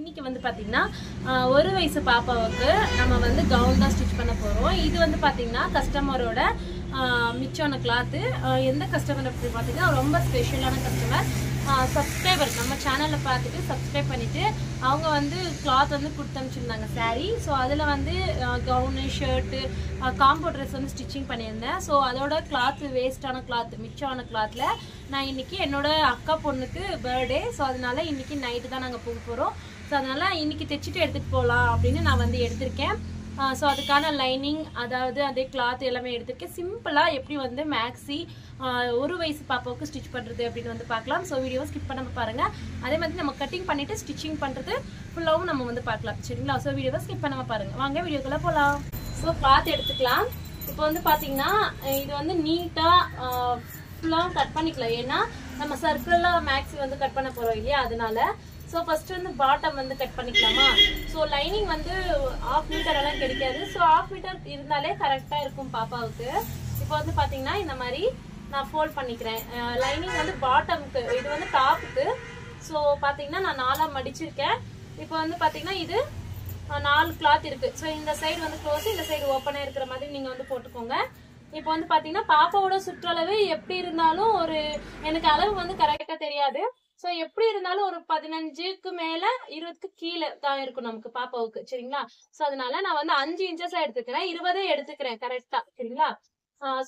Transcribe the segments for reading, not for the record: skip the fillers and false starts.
இன்னைக்கு வந்து பாத்தீங்கன்னா ஒரு வயசு பாப்பாவுக்கு நம்ம வந்து கவுன் தான் ஸ்டிச் பண்ண போறோம். இது வந்து பாத்தீங்கன்னா கஸ்டமரோட மிச்சான கிளாத். எந்த கஸ்டமர் அப்படி பாத்தீங்கன்னா ரொம்ப ஸ்பெஷலான கஸ்டமர், சப்ஸ்கிரைபர் நம்ம சேனல்ல பார்த்துட்டு சப்ஸ்கிரைப் பண்ணிட்டு அவங்க வந்து கிளாத் வந்து கொடுத்து அனுப்பிச்சிருந்தாங்க சாரீ. ஸோ அதில் வந்து கவுனு, ஷர்ட்டு, காம்போ ட்ரெஸ் வந்து ஸ்டிச்சிங் பண்ணியிருந்தேன். ஸோ அதோட கிளாத் வேஸ்டான கிளாத், மிச்சமான கிளாத்தில் நான் இன்னைக்கு என்னோட அக்கா பொண்ணுக்கு பர்த்டே. ஸோ அதனால இன்னைக்கு நைட்டு தான் நாங்கள் போக போகிறோம். ஸோ அதனால இன்னைக்கு தைச்சிட்டு எடுத்துகிட்டு போகலாம் அப்படின்னு நான் வந்து எடுத்திருக்கேன். ஸோ அதுக்கான லைனிங், அதாவது அதே கிளாத் எல்லாமே எடுத்துருக்கேன். சிம்பிளாக எப்படி வந்து மேக்ஸி ஒரு வயசு பாப்பாவுக்கு ஸ்டிச் பண்ணுறது அப்படின்னு வந்து பார்க்கலாம். ஸோ வீடியோ ஸ்கிப் பண்ணாமல் பாருங்கள். அதே மாதிரி நம்ம கட்டிங் பண்ணிவிட்டு ஸ்டிச்சிங் பண்ணுறது ஃபுல்லாகவும் நம்ம வந்து பார்க்கலாம், சரிங்களா? ஸோ வீடியோவை ஸ்கிப் பண்ணாமல் பாருங்கள். வாங்க வீடியோக்குள்ளே போகலாம். ஸோ கிளாத் எடுத்துக்கலாம். இப்போ வந்து பார்த்தீங்கன்னா இது வந்து நீட்டாக ஃபுல்லாக கட் பண்ணிக்கலாம். ஏன்னா நம்ம சர்க்கிளாக மேக்ஸி வந்து கட் பண்ண போகிறோம் இல்லையா, அதனால. ஸோ ஃபர்ஸ்ட் வந்து பாட்டம் வந்து கட் பண்ணிக்கலாமா. ஸோ லைனிங் வந்து 1/2 மீட்டர் எல்லாம் கிடைக்காது. ஸோ 1/2 மீட்டர் இருந்தாலே கரெக்டாக இருக்கும் பாப்பாவுக்கு. இப்போ வந்து பார்த்தீங்கன்னா இந்த மாதிரி நான் ஃபோல்ட் பண்ணிக்கிறேன். லைனிங் வந்து பாட்டமுக்கு, இது வந்து டாப்புக்கு. ஸோ பார்த்தீங்கன்னா நான் 4ஆக மடிச்சிருக்கேன். இப்போ வந்து பார்த்தீங்கன்னா இது 4 கிளாத் இருக்கு. ஸோ இந்த சைடு வந்து க்ளோஸ், இந்த சைடு ஓப்பனாக இருக்கிற மாதிரி நீங்கள் வந்து போட்டுக்கோங்க. இப்போ வந்து பார்த்தீங்கன்னா பாப்பாவோட சுற்றளவு எப்படி இருந்தாலும் ஒரு எனக்கு அளவு வந்து கரெக்டாக தெரியாது. ஸோ எப்படி இருந்தாலும் ஒரு 15க்கு மேல 20க்கு கீழே தான் இருக்கும் நமக்கு பாப்பாவுக்கு, சரிங்களா? ஸோ அதனால நான் வந்து 5 இன்ச்சஸா எடுத்துக்கிறேன், 20 எடுத்துக்கிறேன் கரெக்டா, சரிங்களா?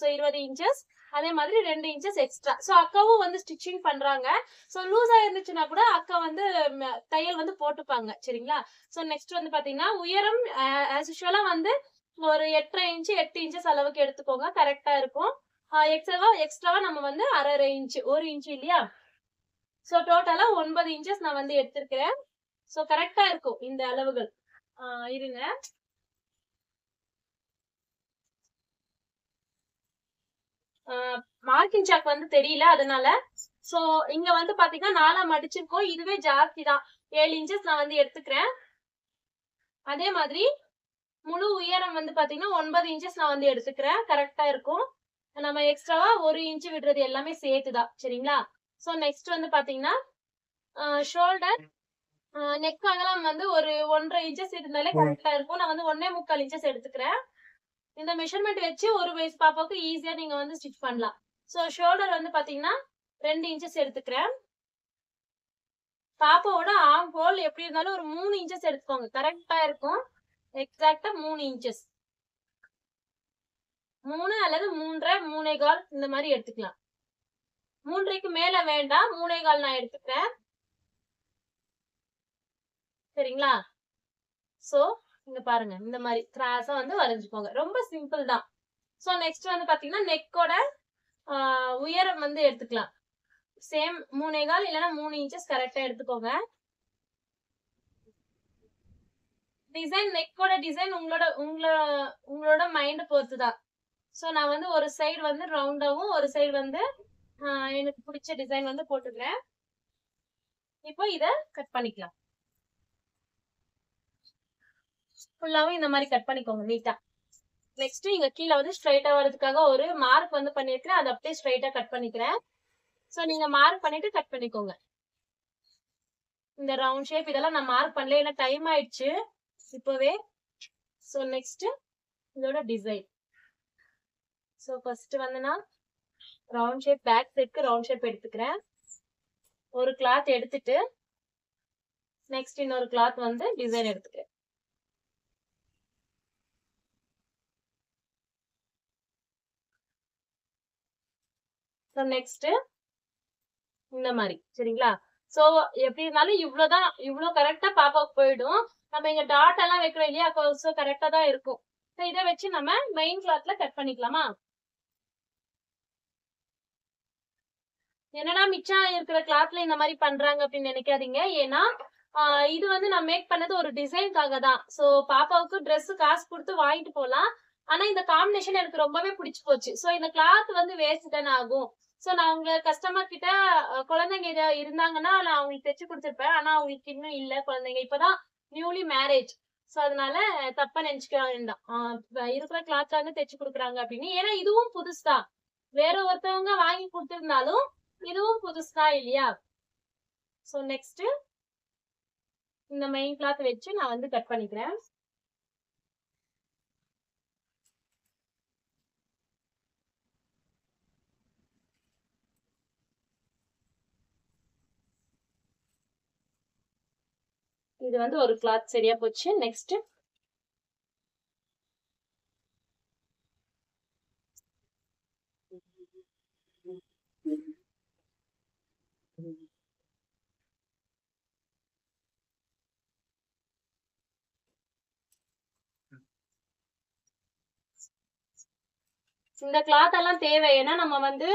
ஸோ 20 இன்ச்சஸ், அதே மாதிரி 2 இன்ச்சஸ் எக்ஸ்ட்ரா. ஸோ அக்காவும் வந்து ஸ்டிச்சிங் பண்றாங்க. ஸோ லூஸா இருந்துச்சுன்னா கூட அக்கா வந்து தையல் வந்து போட்டுப்பாங்க, சரிங்களா? ஸோ நெக்ஸ்ட் வந்து பாத்தீங்கன்னா உயரம் ஆஸ் யூஷுவலா வந்து ஒரு 8.5 இன்ச் 8 இன்ச்சஸ் அளவுக்கு எடுத்துக்கோங்க, கரெக்டா இருக்கும். எக்ஸ்ட்ராவா நம்ம வந்து 1/2 இன்ச், 1 இன்ச் இல்லையா? சோ டோட்டலா 9 இன்ச்சஸ் நான் வந்து எடுத்திருக்கிறேன். சோ கரெக்டா இருக்கும் இந்த அளவுகள். இருங்க, மார்க்கிங் சாக் வந்து தெரியல அதனால. சோ இங்க வந்து பாத்தீங்கன்னா 4ஆ மடிச்சிருக்கோம். இதுவே ஜாஸ்தி தான், 7 இன்ச்சஸ் நான் வந்து எடுத்துக்கிறேன். அதே மாதிரி முழு உயரம் வந்து பாத்தீங்கன்னா 9 இன்ச்சஸ் நான் வந்து எடுத்துக்கிறேன், கரெக்டா இருக்கும். நம்ம எக்ஸ்ட்ராவா 1 இன்ச் விடுறது எல்லாமே சேர்த்துதான், சரிங்களா? சோ நெக்ஸ்ட் வந்து பாத்தீங்கன்னா ஷோல்டர், நெக் அகலம் வந்து ஒரு 1.5 இன்ச்சஸ் இருந்தாலே கரெக்டா இருக்கும். நான் வந்து 1.25 இன்ச்சஸ் எடுத்துக்கிறேன். இந்த மெஷர்மெண்ட் வச்சு ஒரு வயசு பாப்பாவுக்கு ஈஸியா நீங்க வந்து ஸ்டிச் பண்ணலாம். சோ ஷோல்டர் வந்து பாத்தீங்கன்னா 2 இன்ச்சஸ் எடுத்துக்கிறேன். பாப்பாவோட ஆர்ம் ஹோல் எப்படி இருந்தாலும் ஒரு 3 இன்ச்சஸ் எடுத்துக்கோங்க, கரெக்டா இருக்கும். எக்ஸாக்டா 3 இன்ச்சஸ், 3 அல்லது 3.5, 3.25 இந்த மாதிரி எடுத்துக்கலாம். 3.5க்கு மேல வேண்டாம், 3.25 நான் எடுத்துக்கிறேன், சரிங்களா? சோ இங்க பாருங்க, இந்த மாதிரி கிராஸா வந்து வரைஞ்சுக்கோங்க, ரொம்ப சிம்பிள் தான். சோ நெக்ஸ்ட் வந்து பாத்தீங்கன்னா நெக்கோட உயரம் வந்து எடுத்துக்கலாம். சேம் 3.25 இல்லைன்னா 3 இன்ச்சஸ் கரெக்டா எடுத்துக்கோங்க. டிசைன், நெக்கோட டிசைன் உங்களோட மைண்ட் பொறுத்து தான். சோ நான் வந்து ஒரு சைடு வந்து ரவுண்டாவும் ஒரு சைடு வந்து எனக்கு பிடிச்ச டிசைன் வந்து போட்டுக்கிறேன். இப்போ இத கட் பண்ணிக்கலாம். ஃபுல்லாவும் இந்த மாதிரி கட் பண்ணிக்கோங்க நீட்டா. நெக்ஸ்ட் இங்க கீழே வந்து ஸ்ட்ரைட்டா வரதுக்காக ஒரு மார்க் வந்து பண்ணிருக்கேன், அதை அப்படியே ஸ்ட்ரைட்டா கட் பண்ணிக்கிறேன். சோ நீங்க மார்க் பண்ணிட்டு கட் பண்ணிக்கோங்க. இந்த ரவுண்ட் ஷேப் இதெல்லாம் நான் மார்க் பண்ணல, ஏன்னா டைம் ஆயிடுச்சு இப்பவே. சோ நெக்ஸ்ட் இதோட டிசைன். சோ ஃபர்ஸ்ட் வந்து நான் ரவுண்ட் ஷேப், பேக் சைடுக்கு ரவுண்ட் ஷேப் எடுத்துக்கிறேன். ஒரு கிளாத் எடுத்துட்டு நெக்ஸ்ட் இன்னொரு கிளாத் வந்து டிசைன் எடுத்துக்கிறேன். சோ நெக்ஸ்ட் இந்த மாதிரி, சரிங்களா? சோ எப்படி இருந்தாலும் இவ்வளவுதான், இவ்வளவு கரெக்டா பாப்பாவுக்கு போயிடும். நம்ம இங்க டாட் எல்லாம் வைக்கிறோம் இல்லையா, சோ கரெக்டா தான் இருக்கும். சோ இதை வச்சு நம்ம மெயின் கிளாத்ல கட் பண்ணிக்கலாமா? என்னன்னா மிச்சம் இருக்கிற கிளாத்ல இந்த மாதிரி பண்றாங்க அப்படின்னு நினைக்காதீங்க. ஏன்னா இது வந்து நான் மேக் பண்ணது ஒரு டிசைனுக்காக தான். சோ பாப்பாவுக்கு ட்ரெஸ் காசு கொடுத்து வாங்கிட்டு போலாம், ஆனா இந்த காம்பினேஷன் எனக்கு ரொம்பவே பிடிச்சு போச்சு. சோ இந்த கிளாத் வந்து வேஸ்ட் தானே ஆகும். சோ நான் உங்க கஸ்டமர் கிட்ட குழந்தைங்க இருந்தாங்கன்னா நான் அவங்களுக்கு தைச்சு கொடுத்துருப்பேன். ஆனா அவங்களுக்கு இன்னும் இல்ல குழந்தைங்க, இப்பதான் நியூலி மேரேஜ். சோ அதனால தப்பா நினைச்சுக்க வேண்டாம், இருக்கிற கிளாத்ல வந்து தைச்சு கொடுக்குறாங்க அப்படின்னு. ஏன்னா இதுவும் புதுசுதான், வேற ஒருத்தவங்க வாங்கி கொடுத்திருந்தாலும் இதுவும் புதுசுதான் இல்லையா? சோ நெக்ஸ்ட் இந்த மெயின் கிளாத் வச்சு நான் வந்து கட் பண்ணிக்கிறேன். இது வந்து ஒரு கிளாத் சரியா போச்சு. நெக்ஸ்ட் இந்த கிளாத் எல்லாம் தேவை. ஏன்னா நம்ம வந்து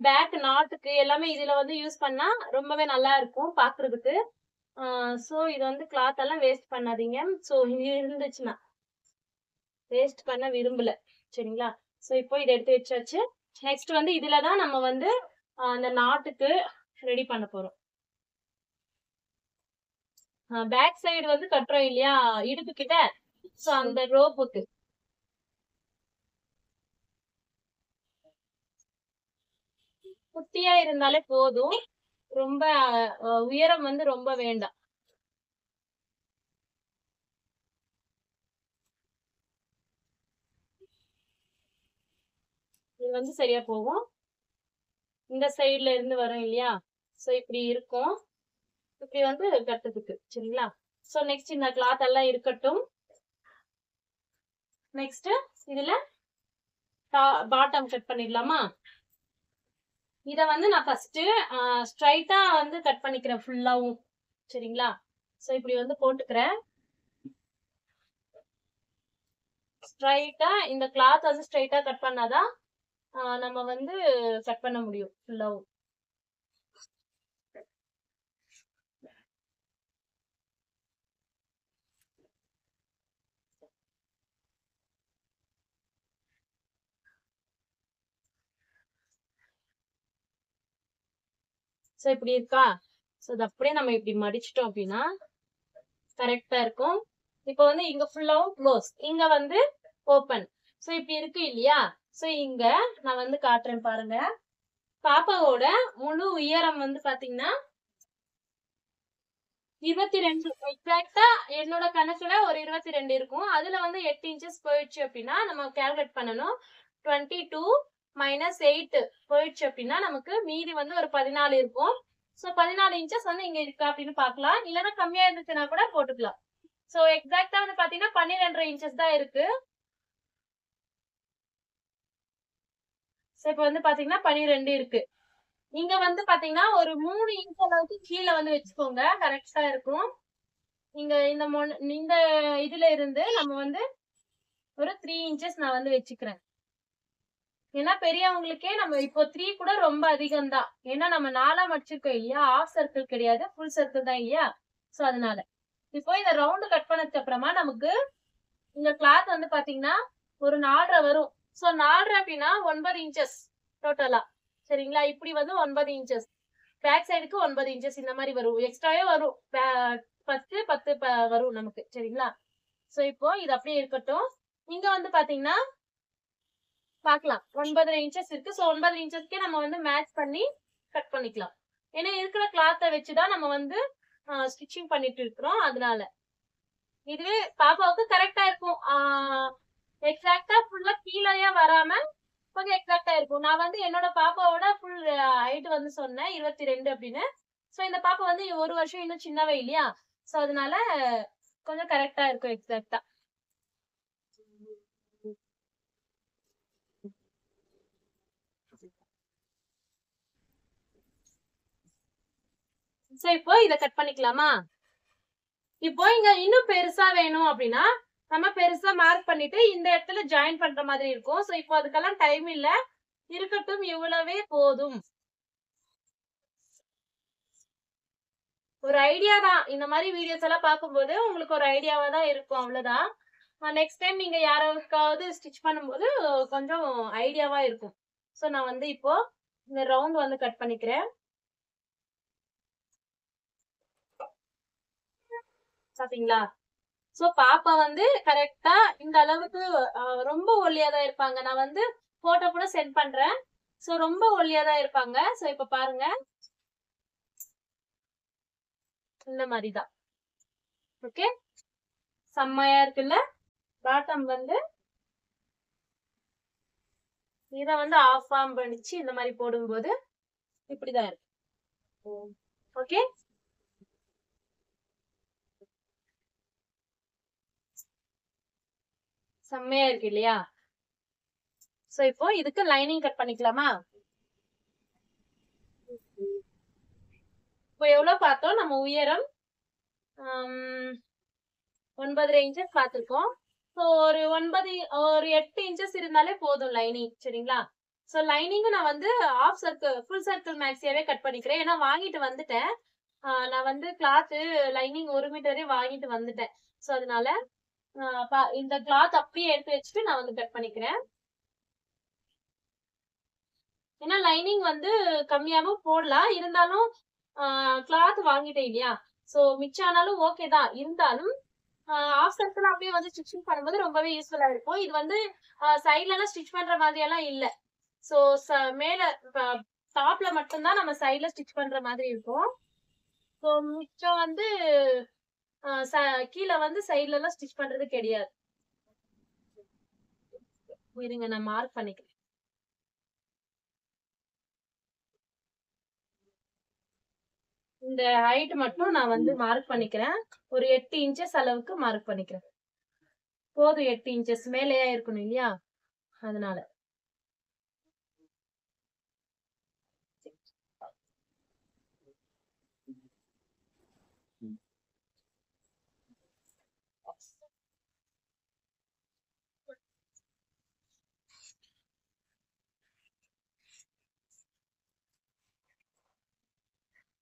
பேக் நாட்டுக்கு எல்லாமே இதுல வந்து யூஸ் பண்ணா ரொம்பவே நல்லா இருக்கும் பாக்குறதுக்கு. சோ இது வந்து கிளாத் எல்லாம் வேஸ்ட் பண்ணாதீங்க. சோ இது இருந்துச்சுன்னா வேஸ்ட் பண்ண விரும்பல. சரிங்களா? சோ இப்போ இதை எடுத்து வச்சாச்சு. நெக்ஸ்ட் வந்து இதுலதான் நம்ம வந்து அந்த நாட்டுக்கு ரெடி பண்ண போறோம். பேக் சைடு வந்து கட்டுறோம் இல்லையா இடுப்பு கிட்ட, சோ அந்த ரோப்புக்கு குட்டியா இருந்தாலே போதும். ரொம்ப உயரம் வந்து ரொம்ப வேண்டாம். இது வந்து சரியா போகும். இந்த சைடுல இருந்து வரும் இல்லையா, சோ இப்படி இருக்கும். இப்படி வந்து கட்டுறதுக்கு. சரிங்களா? சோ நெக்ஸ்ட் இந்த கிளாத் எல்லாம் இருக்கட்டும். நெக்ஸ்ட் இதுல பாட்டம் கட் பண்ணிடலாமா? இத வந்து நான் ஃபர்ஸ்ட் ஸ்ட்ரைட்டா வந்து கட் பண்ணிக்கிறேன் ஃபுல்லாவும். சரிங்களா? சோ இப்படி வந்து போட்டுக்கிறேன். ஸ்ட்ரைட்டா இந்த கிளாத் வந்து ஸ்ட்ரைட்டா கட் பண்ணாதான் நம்ம வந்து கட் பண்ண முடியும் ஃபுல்லாவும். சோ இப்படி இருக்கா? சோ அது அப்படியே நம்ம இப்படி மடிச்சிட்டோம் அப்படின்னா கரெக்டா இருக்கும். இப்போ வந்து இங்க ஃபுல்லாவும் க்ளோஸ், இங்க வந்து ஓபன். சோ இப்படி இருக்கு இல்லையா? சோ இங்க நான் வந்து காட்டுறேன் பாருங்க. பாப்பாவோட முழு உயரம் வந்து பாத்தீங்கன்னா 22. எக்ஸாக்டா என்னோட கணக்குல ஒரு 22 இருக்கும். அதுல வந்து 8 இன்ச்சஸ் போயிடுச்சு அப்படின்னா நம்ம கால்குலேட் பண்ணணும். 22 - 8 போயிடுச்சு அப்படின்னா நமக்கு மீதி வந்து ஒரு 14 இருக்கும். சோ 14 இன்ச்சஸ் வந்து இங்க இருக்கா அப்படின்னு பாக்கலாம். இல்லைன்னா கம்மியா இருந்துச்சுன்னா கூட போட்டுக்கலாம். சோ எக்ஸாக்டா வந்து பாத்தீங்கன்னா 12.5 இன்ச்சஸ் தான் இருக்கு. சோ இப்ப வந்து பாத்தீங்கன்னா 12 இருக்கு. இங்க வந்து பாத்தீங்கன்னா ஒரு 3 இன்ச் அளவுக்கு கீழே வந்து வச்சுக்கோங்க, கரெக்டா இருக்கும். இங்க இந்த இதுல இருந்து நம்ம வந்து ஒரு 3 இன்ச்சஸ் நான் வந்து வச்சுக்கிறேன். ஏன்னா பெரியவங்களுக்கே நம்ம இப்போ 3 கூட ரொம்ப அதிகம் தான். ஏன்னா நம்ம 4 மடிச்சிருக்கோம் இல்லையா, ஹாஃப் சர்க்கிள் கிடையாது, ஃபுல் சர்க்கிள் தான் இல்லையா. சோ அதனால இப்போ இந்த ரவுண்ட் கட் பண்ணதுக்கு அப்புறமா நமக்கு இந்த கிளாத் வந்து பாத்தீங்கன்னா ஒரு 4.5 வரும். சோ 4.5 அப்படின்னா 9 இன்ச்சஸ் டோட்டலா. சரிங்களா? இப்படி வந்து 9 இன்ச்சஸ், பேக் சைடுக்கு 9 இன்ச்சஸ் இந்த மாதிரி வரும். எக்ஸ்ட்ராவே வரும், 10 வரும் நமக்கு. சரிங்களா? சோ இப்போ இது அப்படியே இருக்கட்டும். இங்க வந்து பாத்தீங்கன்னா பாக்கலாம் 9.5 இன்ச்சஸ் இருக்கு. சோ 9 இன்ச்சஸ்க்கே நம்ம வந்து மேட்ச் பண்ணி கட் பண்ணிக்கலாம். ஏன்னா இருக்கிற கிளாத்தை வச்சுதான் நம்ம வந்து ஸ்டிச்சிங் பண்ணிட்டு இருக்கிறோம். அதனால இதுவே பாப்பாவுக்கு கரெக்டா இருக்கும். எக்ஸாக்டா ஃபுல்லா கீழேயே வராம கொஞ்சம் எக்ஸாக்டா இருக்கும். நான் வந்து என்னோட பாப்பாவோட ஃபுல் ஹைட் வந்து சொன்னேன் 22 அப்படின்னு. சோ இந்த பாப்பா வந்து 1 வருஷம் இன்னும் சின்னவே இல்லையா, சோ அதனால கொஞ்சம் கரெக்டா இருக்கும் எக்ஸாக்டா. சோ இப்போ இத கட் பண்ணிக்கலாமா? இப்போ இங்க இன்னும் பெருசா வேணும் அப்படின்னா நம்ம பெருசா மார்க் பண்ணிட்டு இந்த இடத்துல ஜாயின் பண்ற மாதிரி இருக்கும். சோ இப்போ அதுக்கெல்லாம் டைம் இல்ல, இருக்கட்டும், இவ்வளவே போதும். ஒரு ஐடியா தான். இந்த மாதிரி வீடியோஸ் எல்லாம் பார்க்கும்போது உங்களுக்கு ஒரு ஐடியாவா தான் இருக்கும், அவ்வளவுதான். நெக்ஸ்ட் டைம் நீங்க யாராவது ஸ்டிச் பண்ணும்போது கொஞ்சம் ஐடியாவா இருக்கும். சோ நான் வந்து இப்போ இந்த ரவுண்ட் வந்து கட் பண்ணிக்கிறேன். பாத்தீங்களா? சோ பாப்பா வந்து கரெக்டா இந்த அளவுக்கு ரொம்ப ஒல்லியா தான் இருப்பாங்க. நான் வந்து போட்டோ கூட சென்ட் பண்றேன். சோ ரொம்ப ஒல்லியா தான் இருப்பாங்க. சோ இப்ப பாருங்க இந்த மாதிரிதான். ஓகே, செம்மையா இருக்குல்ல. பாட்டம் வந்து இத வந்து ஆஃப் ஆம் பண்ணிச்சு இந்த மாதிரி போடும்போது இப்படிதான் இருக்கும். ஓகே, செம்மையா இருக்கு இல்லையா? சோ இப்போ இதுக்கு லைனிங் கட் பண்ணிக்கலாமா? இப்போ எவ்வளவு பார்த்தோம்? நம்ம உயரம் 9.5 இன்ச்சஸ் பார்த்திருக்கோம். ஸோ ஒரு 8 இன்ச்சஸ் இருந்தாலே போதும் லைனிங். சரிங்களா? ஸோ லைனிங்கும் நான் வந்து ஆஃப் சர்க்கிள் ஃபுல் சர்க்கிள் மேக்ஸியாவே கட் பண்ணிக்கிறேன். ஏன்னா வாங்கிட்டு வந்துட்டேன். நான் வந்து கிளாத் லைனிங் 1 மீட்டரே வாங்கிட்டு வந்துட்டேன். ஸோ அதனால இந்த கிளாத் அப்படியே எடுத்து வச்சுட்டு நான் வந்து கட் பண்ணிக்கிறேன். ஏன்னா லைனிங் வந்து கம்மியாவும் போடலாம், இருந்தாலும் கிளாத் வாங்கிட்டேன் இல்லையா? ஸோ மிச்சம் ஆனாலும் ஓகே தான். இருந்தாலும் ஆஃப் சர்க்கிள் அப்படியே வந்து ஸ்டிச்சிங் பண்ணும்போது ரொம்பவே யூஸ்ஃபுல்லா இருக்கும். இது வந்து சைட்ல எல்லாம் ஸ்டிச் பண்ற மாதிரி எல்லாம் இல்ல. சோ மேல டாப்ல மட்டும்தான் நம்ம சைட்ல ஸ்டிச் பண்ற மாதிரி இருக்கும். சோ மிச்சம் வந்து கீழ வந்து சைட்ல எல்லாம் ஸ்டிச் பண்றது கிடையாது. இருங்க நான் மார்க் பண்ணிக்கிறேன். இந்த ஹைட் மட்டும் நான் வந்து மார்க் பண்ணிக்கிறேன். ஒரு 8 இன்ச்சஸ் அளவுக்கு மார்க் பண்ணிக்கிறேன். போதும், 8 இன்ச்சஸ் மேலேயா இருக்கணும் இல்லையா? அதனால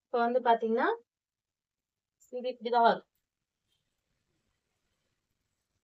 இப்ப வந்து பாத்தீங்கன்னா இது இப்படிதான் வரும்.